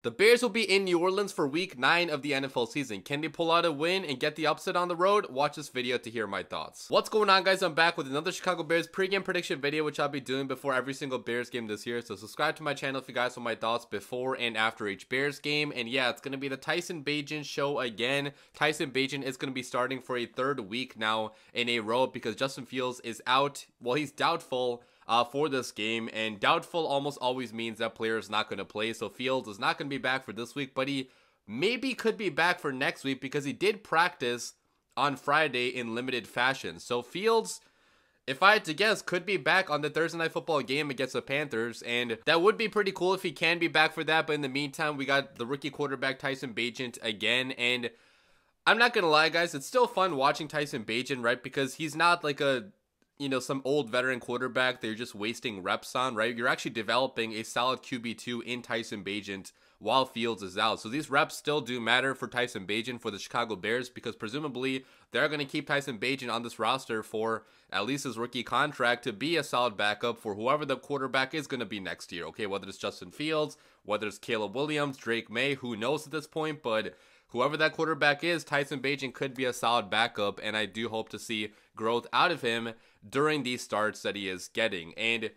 The Bears will be in New Orleans for week 9 of the NFL season. Can they pull out a win and get the upset on the road? Watch this video to hear my thoughts. What's going on, guys? I'm back with another Chicago Bears pregame prediction video, which I'll be doing before every single Bears game this year. So subscribe to my channel if you guys want my thoughts before and after each Bears game. And yeah, it's going to be the Tyson Bagent show again. Tyson Bagent is going to be starting for a third week now in a row because Justin Fields is out. Well, he's doubtful for this game, and doubtful almost always means that player is not going to play. So Fields is not going to be back for this week, but he maybe could be back for next week because he did practice on Friday in limited fashion. So Fields, if I had to guess, could be back on the Thursday Night Football game against the Panthers, and that would be pretty cool if he can be back for that. But in the meantime, we got the rookie quarterback Tyson Bagent again, and I'm not going to lie, guys, it's still fun watching Tyson Bagent, right? Because he's not like some old veteran quarterback they're just wasting reps on, right? You're actually developing a solid QB2 in Tyson Bagent while Fields is out. So these reps still do matter for Tyson Bagent for the Chicago Bears because presumably they're going to keep Tyson Bagent on this roster for at least his rookie contract to be a solid backup for whoever the quarterback is going to be next year, okay? Whether it's Justin Fields, whether it's Caleb Williams, Drake May, who knows at this point, but whoever that quarterback is, Tyson Bagent could be a solid backup, and I do hope to see growth out of him during these starts that he is getting. And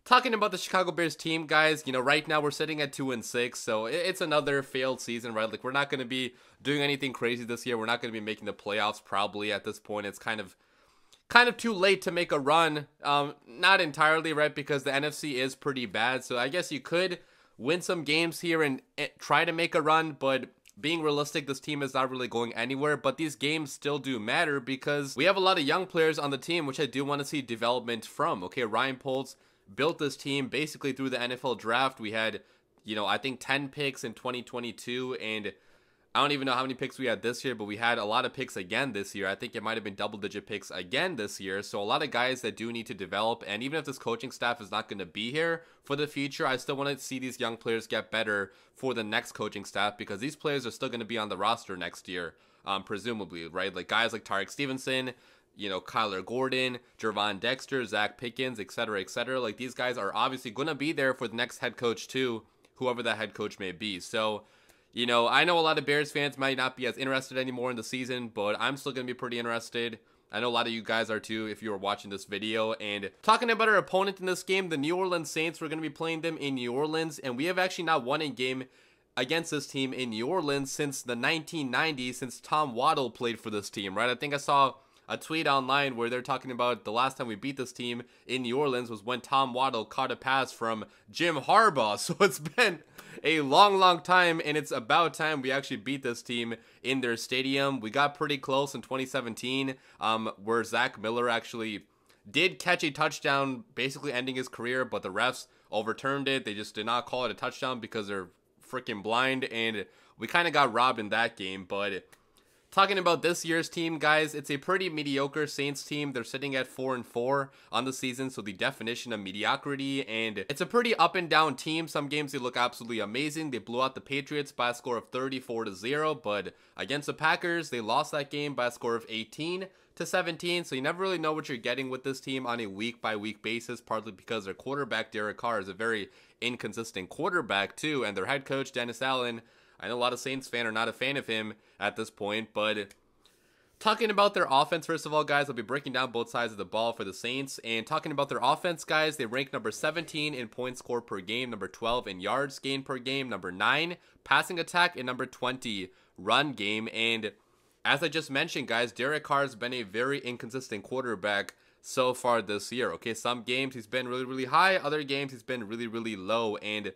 talking about the Chicago Bears team, guys, right now we're sitting at 2-6, so it's another failed season, right? Like, we're not going to be doing anything crazy this year. We're not going to be making the playoffs probably at this point. It's kind of too late to make a run. Not entirely, right? Because the NFC is pretty bad, so I guess you could win some games here and try to make a run, but being realistic, this team is not really going anywhere, but these games still do matter because we have a lot of young players on the team, which I do want to see development from. Okay, Ryan Poles built this team basically through the NFL draft. We had, I think 10 picks in 2022, and I don't even know how many picks we had this year, but we had a lot of picks again this year. I think it might have been double-digit picks again this year. So a lot of guys that do need to develop. And even if this coaching staff is not going to be here for the future, I still want to see these young players get better for the next coaching staff because these players are still going to be on the roster next year, presumably, right? Like guys like Tarek Stevenson, Kyler Gordon, Jervon Dexter, Zach Pickens, etc., etc. Like these guys are obviously going to be there for the next head coach too, whoever that head coach may be. So I know a lot of Bears fans might not be as interested anymore in the season, but I'm still going to be pretty interested. I know a lot of you guys are too if you are watching this video. And talking about our opponent in this game, the New Orleans Saints, we're going to be playing them in New Orleans. And we have actually not won a game against this team in New Orleans since the 1990s, since Tom Waddle played for this team, right? I think I saw a tweet online where they're talking about the last time we beat this team in New Orleans was when Tom Waddle caught a pass from Jim Harbaugh. So it's been a long time, and it's about time we actually beat this team in their stadium. We got pretty close in 2017, where Zach Miller actually did catch a touchdown, basically ending his career, but the refs overturned it. They just did not call it a touchdown because they're freaking blind, and we kind of got robbed in that game. But talking about this year's team, guys, it's a pretty mediocre Saints team. They're sitting at 4-4 on the season, so the definition of mediocrity, and it's a pretty up and down team. Some games they look absolutely amazing. They blew out the Patriots by a score of 34-0, but against the Packers, they lost that game by a score of 18-17, so you never really know what you're getting with this team on a week-by-week basis, partly because their quarterback, Derek Carr, is a very inconsistent quarterback, too, and their head coach, Dennis Allen, I know a lot of Saints fans are not a fan of him at this point, but talking about their offense, first of all, guys, I'll be breaking down both sides of the ball for the Saints. And talking about their offense, guys, they rank number 17 in points scored per game, number 12 in yards gained per game, number 9 passing attack, and number 20 run game. And as I just mentioned, guys, Derek Carr has been a very inconsistent quarterback so far this year. Okay, some games he's been really high, other games he's been really low, and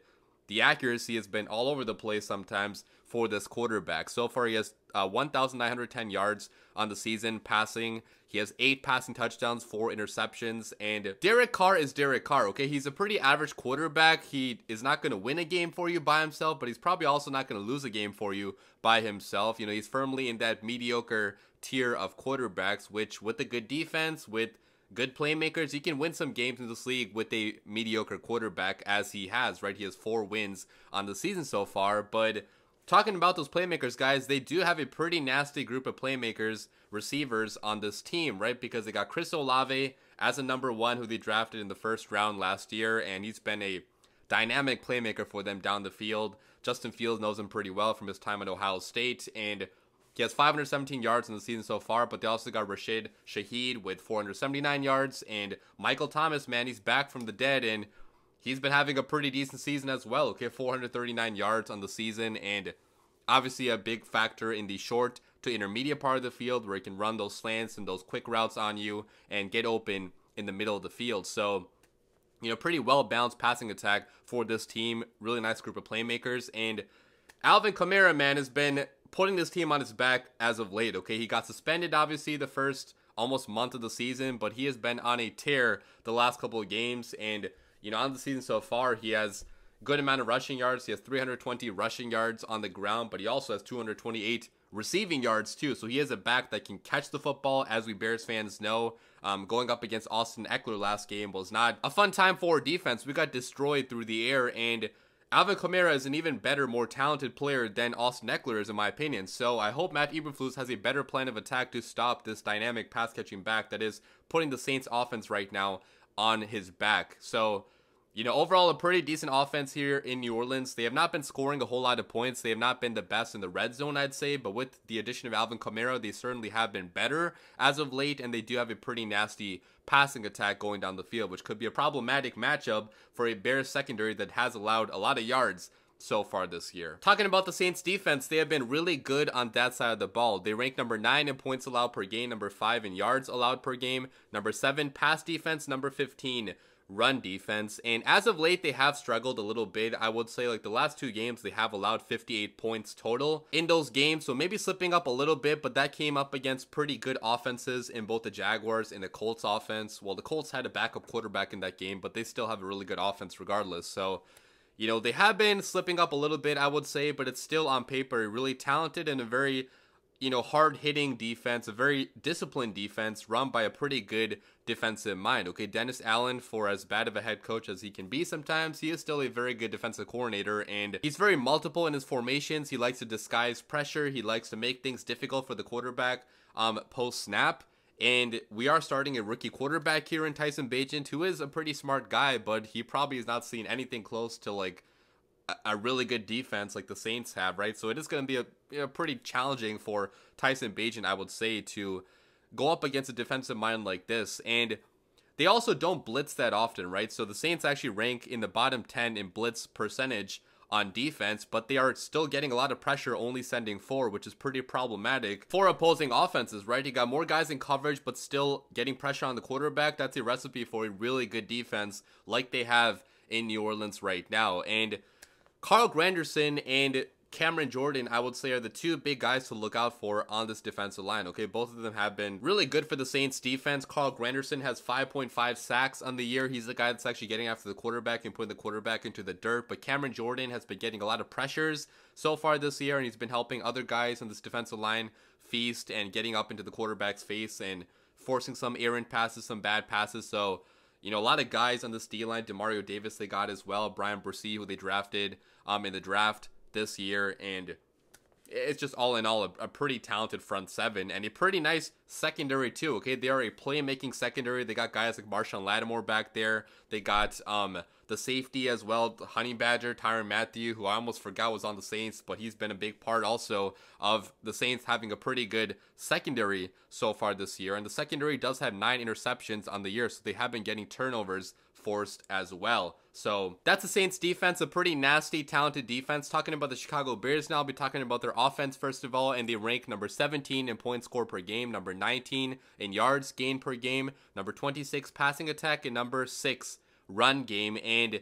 the accuracy has been all over the place sometimes for this quarterback. So far, he has 1,910 yards on the season passing. He has 8 passing touchdowns, 4 interceptions. And Derek Carr is Derek Carr, okay? He's a pretty average quarterback. He is not going to win a game for you by himself, but he's probably also not going to lose a game for you by himself. He's firmly in that mediocre tier of quarterbacks, which with a good defense, with good playmakers, you can win some games in this league with a mediocre quarterback, as he has, right? He has 4 wins on the season so far. But talking about those playmakers, guys, they do have a pretty nasty group of playmakers, receivers on this team, right? Because they got Chris Olave as a number 1 who they drafted in the first round last year, and he's been a dynamic playmaker for them down the field. Justin Fields knows him pretty well from his time at Ohio State, and he has 517 yards in the season so far, but they also got Rashid Shaheed with 479 yards, and Michael Thomas, man, he's back from the dead, and he's been having a pretty decent season as well. Okay, 439 yards on the season, and obviously a big factor in the short to intermediate part of the field where he can run those slants and those quick routes on you and get open in the middle of the field. So, you know, pretty well-balanced passing attack for this team. Really nice group of playmakers. And Alvin Kamara, man, has been putting this team on his back as of late, okay? He got suspended, obviously, the first almost month of the season, but he has been on a tear the last couple of games. And, you know, on the season so far, he has good amount of rushing yards. He has 320 rushing yards on the ground, but he also has 228 receiving yards too. So he is a back that can catch the football, as we Bears fans know. Going up against Austin Eckler last game was not a fun time for our defense. We got destroyed through the air, and Alvin Kamara is an even better, more talented player than Austin Eckler is, in my opinion. So I hope Matt Eberflus has a better plan of attack to stop this dynamic pass-catching back that is putting the Saints offense right now on his back. So, you know, overall, a pretty decent offense here in New Orleans. They have not been scoring a whole lot of points. They have not been the best in the red zone, I'd say. But with the addition of Alvin Kamara, they certainly have been better as of late. And they do have a pretty nasty passing attack going down the field, which could be a problematic matchup for a Bears secondary that has allowed a lot of yards so far this year. Talking about the Saints defense, they have been really good on that side of the ball. They rank number 9 in points allowed per game, number 5 in yards allowed per game, number 7 pass defense, number 15 run defense. And as of late, they have struggled a little bit. I would say like the last 2 games, they have allowed 58 points total in those games. So maybe slipping up a little bit, but that came up against pretty good offenses in both the Jaguars and the Colts offense. Well, the Colts had a backup quarterback in that game, but they still have a really good offense regardless. So, you know, they have been slipping up a little bit, I would say, but it's still on paper a really talented and a very, you know, hard-hitting defense, a very disciplined defense run by a pretty good defensive mind. Okay, Dennis Allen, for as bad of a head coach as he can be sometimes, he is still a very good defensive coordinator, and he's very multiple in his formations. He likes to disguise pressure. He likes to make things difficult for the quarterback post-snap. And we are starting a rookie quarterback here in Tyson Bagent, who is a pretty smart guy, but he probably has not seen anything close to like a really good defense like the Saints have, right? So it is going to be a pretty challenging for Tyson Bagent, I would say, to go up against a defensive mind like this. And they also don't blitz that often, right? So the Saints actually rank in the bottom 10 in blitz percentage on defense, but they are still getting a lot of pressure, only sending 4, which is pretty problematic for opposing offenses, right? You got more guys in coverage, but still getting pressure on the quarterback. That's a recipe for a really good defense like they have in New Orleans right now. And Carl Granderson and Cameron Jordan, I would say, are the 2 big guys to look out for on this defensive line. Okay, both of them have been really good for the Saints defense. Carl Granderson has 5.5 sacks on the year. He's the guy that's actually getting after the quarterback and putting the quarterback into the dirt. But Cameron Jordan has been getting a lot of pressures so far this year, and he's been helping other guys on this defensive line feast and getting up into the quarterback's face and forcing some errant passes, some bad passes. So, you know, a lot of guys on this D-line. Demario Davis they got as well. Brian Bresee, who they drafted in the draft this year. And it's just all in all a pretty talented front 7 and a pretty nice secondary too. Okay, they are a playmaking secondary. They got guys like Marshawn Lattimore back there. They got the safety as well, Honey Badger, Tyrann Mathieu, who I almost forgot was on the Saints, but he's been a big part also of the Saints having a pretty good secondary so far this year. And the secondary does have 9 interceptions on the year, so they have been getting turnovers forced as well. So that's the Saints defense, a pretty nasty, talented defense. Talking about the Chicago Bears now, I'll be talking about their offense first of all, and they rank number 17 in points scored per game, number 19 in yards gained per game, number 26 passing attack, and number 6 run game. And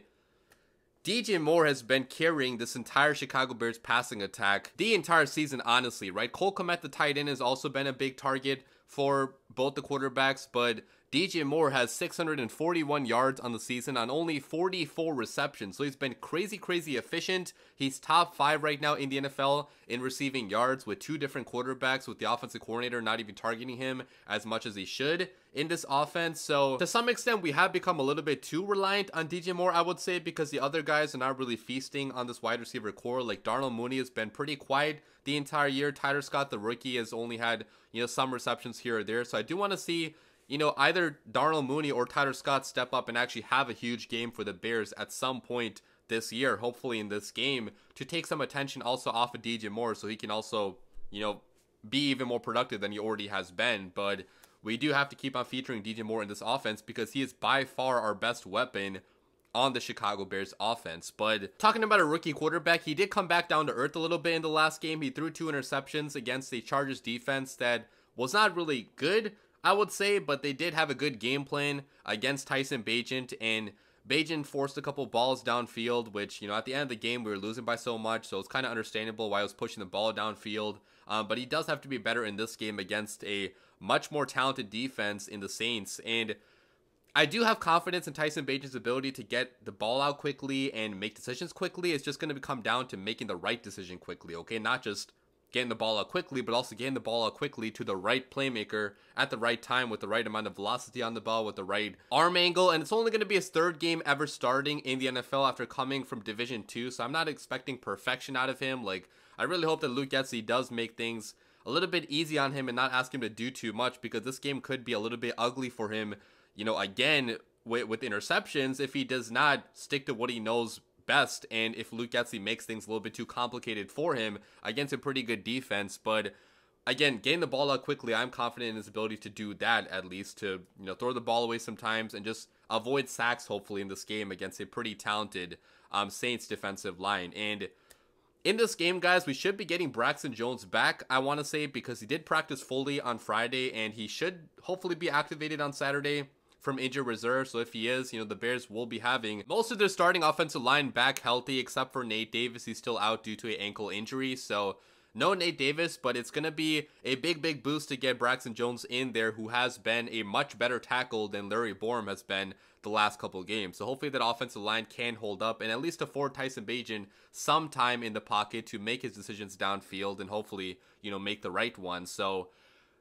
DJ Moore has been carrying this entire Chicago Bears passing attack the entire season, honestly, right? Cole Kmet, the tight end, has also been a big target for both the quarterbacks, but DJ Moore has 641 yards on the season on only 44 receptions. So he's been crazy efficient. He's top 5 right now in the NFL in receiving yards with 2 different quarterbacks, with the offensive coordinator not even targeting him as much as he should in this offense. So to some extent, we have become a little bit too reliant on DJ Moore, I would say, because the other guys are not really feasting on this wide receiver core. Like Darnell Mooney has been pretty quiet the entire year. Tyler Scott, the rookie, has only had, you know, some receptions here or there. So I do want to see, you know, either Darnell Mooney or Tyler Scott step up and actually have a huge game for the Bears at some point this year, hopefully in this game, to take some attention also off of DJ Moore so he can also, be even more productive than he already has been. But we do have to keep on featuring DJ Moore in this offense because he is by far our best weapon on the Chicago Bears offense. But talking about a rookie quarterback, he did come back down to earth a little bit in the last game. He threw 2 interceptions against the Chargers defense that was not really good, I would say, but they did have a good game plan against Tyson Bagent, and Bagent forced a couple balls downfield, which, at the end of the game, we were losing by so much, so it's kind of understandable why I was pushing the ball downfield. But he does have to be better in this game against a much more talented defense in the Saints, and I do have confidence in Tyson Bagent's ability to get the ball out quickly and make decisions quickly. It's just going to come down to making the right decision quickly, okay? Not just getting the ball out quickly, but also getting the ball out quickly to the right playmaker at the right time with the right amount of velocity on the ball, with the right arm angle. And it's only going to be his 3rd game ever starting in the NFL after coming from Division 2, so I'm not expecting perfection out of him. Like, I really hope that Luke Getsy does make things a little bit easy on him and not ask him to do too much, because this game could be a little bit ugly for him, again, with interceptions, if he does not stick to what he knows best, and if Luke Getsy makes things a little bit too complicated for him against a pretty good defense. But again, getting the ball out quickly, I'm confident in his ability to do that, at least to, throw the ball away sometimes and just avoid sacks, hopefully, in this game against a pretty talented Saints defensive line. And in this game, guys, we should be getting Braxton Jones back, I want to say, because he did practice fully on Friday, and he should hopefully be activated on Saturday from injured reserve. So if he is, the Bears will be having most of their starting offensive line back healthy, except for Nate Davis. He's still out due to an ankle injury, so no Nate Davis, but it's going to be a big boost to get Braxton Jones in there, who has been a much better tackle than Larry Borom has been the last couple of games. So hopefully that offensive line can hold up and at least afford Tyson Bagent some time in the pocket to make his decisions downfield and hopefully, make the right one. So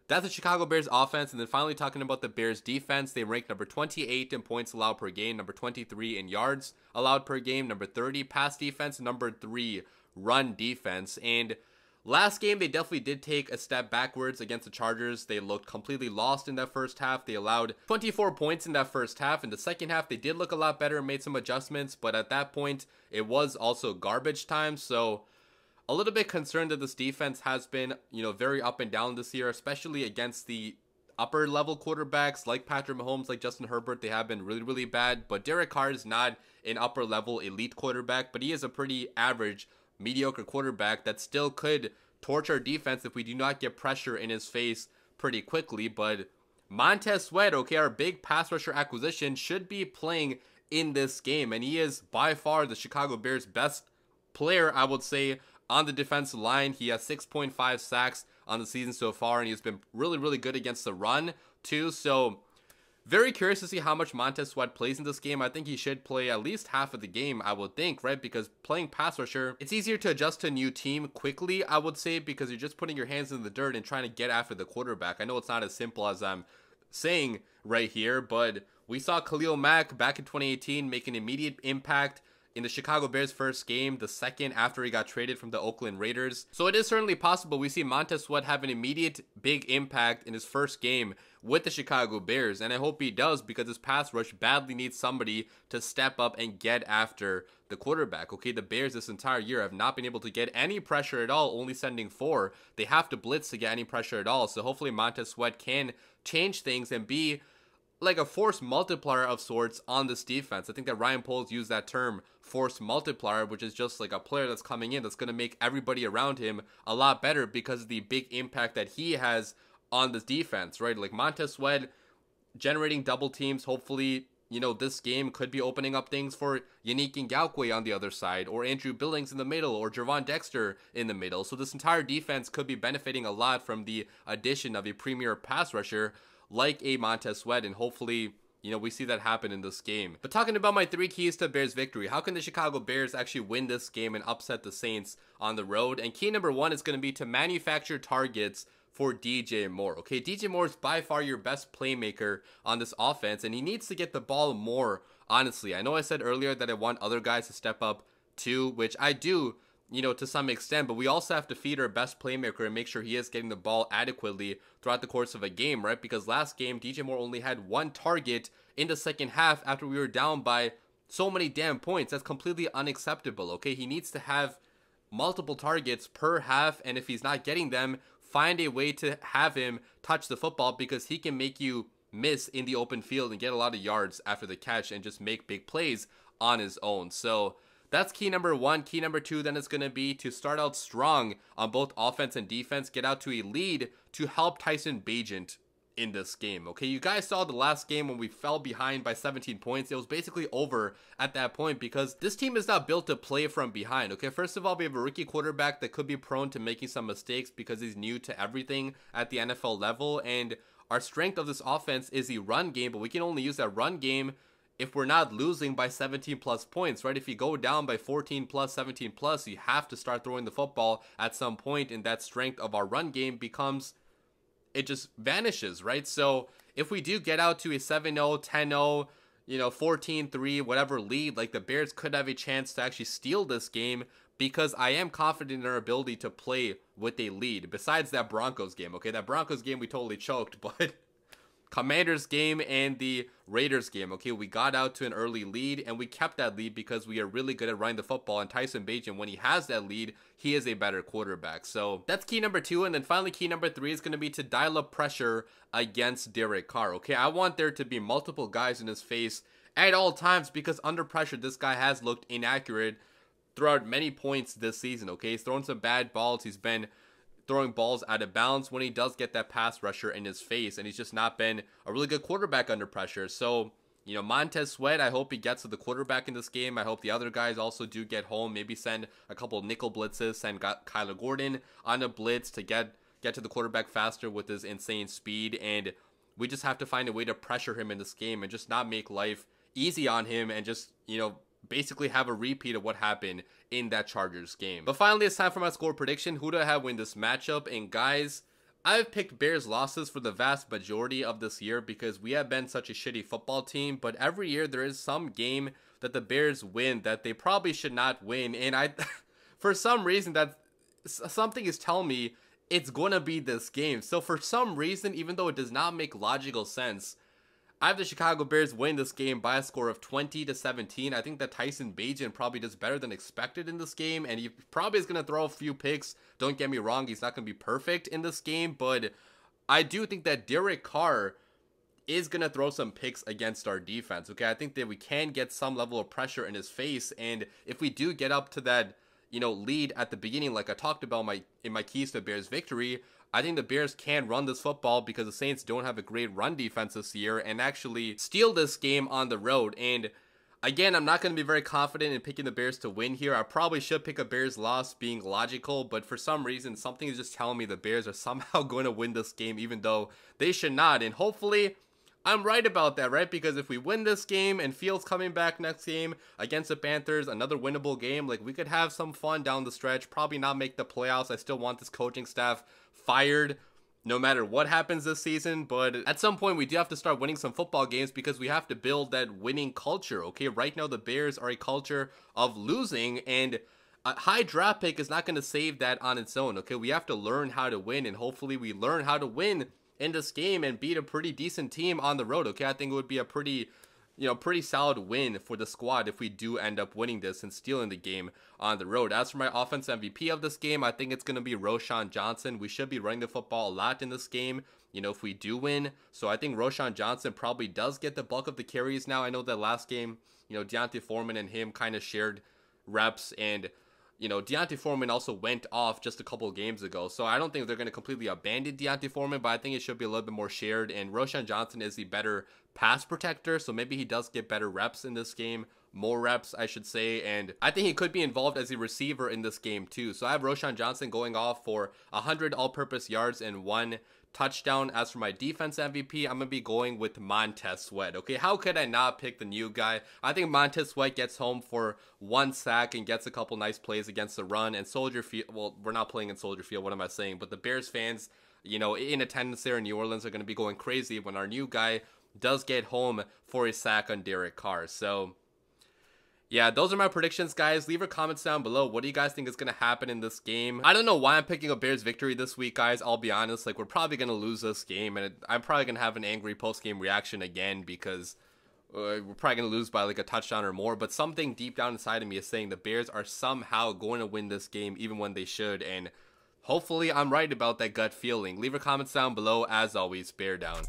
that's the Chicago Bears offense. And then finally talking about the Bears defense, they rank number 28 in points allowed per game, number 23 in yards allowed per game, number 30 pass defense, number 3 run defense. And last game, they definitely did take a step backwards against the Chargers. They looked completely lost in that first half. They allowed 24 points in that first half. In the second half, they did look a lot better and made some adjustments, but at that point, it was also garbage time. So a little bit concerned that this defense has been, very up and down this year, especially against the upper level quarterbacks like Patrick Mahomes, like Justin Herbert. They have been really, really bad, but Derek Carr is not an upper level elite quarterback, but he is a pretty average, mediocre quarterback that still could torch our defense if we do not get pressure in his face pretty quickly. But Montez Sweat, okay, our big pass rusher acquisition, should be playing in this game, and he is by far the Chicago Bears' best player, I would say, on the defensive line. He has 6.5 sacks on the season so far, and he's been really, really good against the run too. So very curious to see how much Montez Sweat plays in this game. I think he should play at least half of the game, I would think, right? Because playing pass rusher, it's easier to adjust to a new team quickly, I would say, because you're just putting your hands in the dirt and trying to get after the quarterback. I know it's not as simple as I'm saying right here, but we saw Khalil Mack back in 2018 make an immediate impact in the Chicago Bears' first game, the second after he got traded from the Oakland Raiders. So it is certainly possible we see Montez Sweat have an immediate big impact in his first game with the Chicago Bears, and I hope he does, because his pass rush badly needs somebody to step up and get after the quarterback. Okay, the Bears this entire year have not been able to get any pressure at all, only sending 4. They have to blitz to get any pressure at all, so hopefully Montez Sweat can change things and be like a force multiplier of sorts on this defense. I think that Ryan Poles used that term, force multiplier, which is just like a player that's coming in that's going to make everybody around him a lot better because of the big impact that he has on this defense, right? Like Montez Sweat generating double teams. Hopefully, this game could be opening up things for Yannick Ngakoue on the other side, or Andrew Billings in the middle, or Javon Dexter in the middle. So this entire defense could be benefiting a lot from the addition of a premier pass rusher like a Montez Sweat, and hopefully, we see that happen in this game. But talking about my 3 keys to Bears victory, how can the Chicago Bears actually win this game and upset the Saints on the road? And key number 1 is going to be to manufacture targets for DJ Moore. Okay, DJ Moore is by far your best playmaker on this offense, and he needs to get the ball more, honestly. I know I said earlier that I want other guys to step up too, which I do, to some extent, but we also have to feed our best playmaker and make sure he is getting the ball adequately throughout the course of a game, right? Because last game, DJ Moore only had 1 target in the second half after we were down by so many damn points. That's completely unacceptable, okay? He needs to have multiple targets per half, and if he's not getting them, find a way to have him touch the football, because he can make you miss in the open field and get a lot of yards after the catch and just make big plays on his own. So that's key number one. Key number two then is going to be to start out strong on both offense and defense, get out to a lead to help Tyson Bagent in this game. Okay, you guys saw the last game when we fell behind by 17 points. It was basically over at that point because this team is not built to play from behind. Okay, first of all, we have a rookie quarterback that could be prone to making some mistakes because he's new to everything at the NFL level, and our strength of this offense is the run game, but we can only use that run game if we're not losing by 17 plus points, right? If you go down by 14 plus, 17 plus, you have to start throwing the football at some point, and that strength of our run game becomes, it just vanishes, right? So if we do get out to a 7-0, 10-0, 14-3, whatever lead, like the Bears could have a chance to actually steal this game, because I am confident in our ability to play with a lead. Besides that Broncos game, okay? That Broncos game we totally choked, but Commanders game and the Raiders game, okay, we got out to an early lead and we kept that lead because we are really good at running the football, and Tyson Bagent, when he has that lead, he is a better quarterback. So that's key number two. And then finally, key number three is going to be to dial up pressure against Derek Carr. Okay, I want there to be multiple guys in his face at all times, because under pressure this guy has looked inaccurate throughout many points this season. Okay, he's thrown some bad balls, he's been throwing balls out of bounds when he does get that pass rusher in his face, and he's just not been a really good quarterback under pressure. So, Montez Sweat, I hope he gets to the quarterback in this game. I hope the other guys also do get home, maybe send a couple of nickel blitzes, send Kyler Gordon on a blitz to get to the quarterback faster with his insane speed, and we just have to find a way to pressure him in this game and just not make life easy on him, and just, basically have a repeat of what happened in that Chargers game. But finally, it's time for my score prediction. Who do I have win this matchup? And guys, I've picked Bears losses for the vast majority of this year because we have been such a shitty football team, but every year there is some game that the Bears win that they probably should not win, and for some reason, that something is telling me it's gonna be this game. So for some reason, even though it does not make logical sense, I have the Chicago Bears win this game by a score of 20-17. I think that Tyson Bagent probably does better than expected in this game, and he probably is going to throw a few picks. Don't get me wrong, he's not going to be perfect in this game, but I do think that Derek Carr is going to throw some picks against our defense. Okay, I think that we can get some level of pressure in his face, and if we do get up to that, lead at the beginning, like I talked about in my keys to Bears victory, I think the Bears can run this football because the Saints don't have a great run defense this year, and actually steal this game on the road. And again, I'm not going to be very confident in picking the Bears to win here. I probably should pick a Bears loss being logical, but for some reason, something is just telling me the Bears are somehow going to win this game, even though they should not. And hopefully I'm right about that, right? Because if we win this game and Fields coming back next game against the Panthers, another winnable game, like we could have some fun down the stretch, probably not make the playoffs. I still want this coaching staff fired no matter what happens this season, but at some point we do have to start winning some football games because we have to build that winning culture. Okay, right now the Bears are a culture of losing, and a high draft pick is not going to save that on its own. Okay, we have to learn how to win, and hopefully we learn how to win in this game and beat a pretty decent team on the road. Okay, I think it would be a pretty solid win for the squad if we do end up winning this and stealing the game on the road. As for my offense MVP of this game, I think it's going to be Roschon Johnson. We should be running the football a lot in this game, if we do win. So I think Roschon Johnson probably does get the bulk of the carries now. I know that last game, Deontay Foreman and him kind of shared reps, and Deontay Foreman also went off just a couple of games ago, so I don't think they're going to completely abandon Deontay Foreman, but I think it should be a little bit more shared, and Roschon Johnson is the better pass protector, so maybe he does get better reps in this game, more reps, I should say, and I think he could be involved as a receiver in this game too. So I have Roschon Johnson going off for 100 all-purpose yards and 1 touchdown. As for my defense MVP, I'm going to be going with Montez Sweat. Okay, how could I not pick the new guy? I think Montez Sweat gets home for 1 sack and gets a couple nice plays against the run, and Soldier Field, well, we're not playing in Soldier Field, what am I saying? But the Bears fans, in attendance there in New Orleans are going to be going crazy when our new guy does get home for a sack on Derek Carr. So yeah, those are my predictions, guys. Leave your comments down below. What do you guys think is going to happen in this game? I don't know why I'm picking a Bears victory this week, guys. I'll be honest. Like, we're probably going to lose this game, and I'm probably going to have an angry post-game reaction again because we're probably going to lose by like a touchdown or more, but something deep down inside of me is saying the Bears are somehow going to win this game even when they should, and hopefully I'm right about that gut feeling. Leave your comments down below. As always, bear down.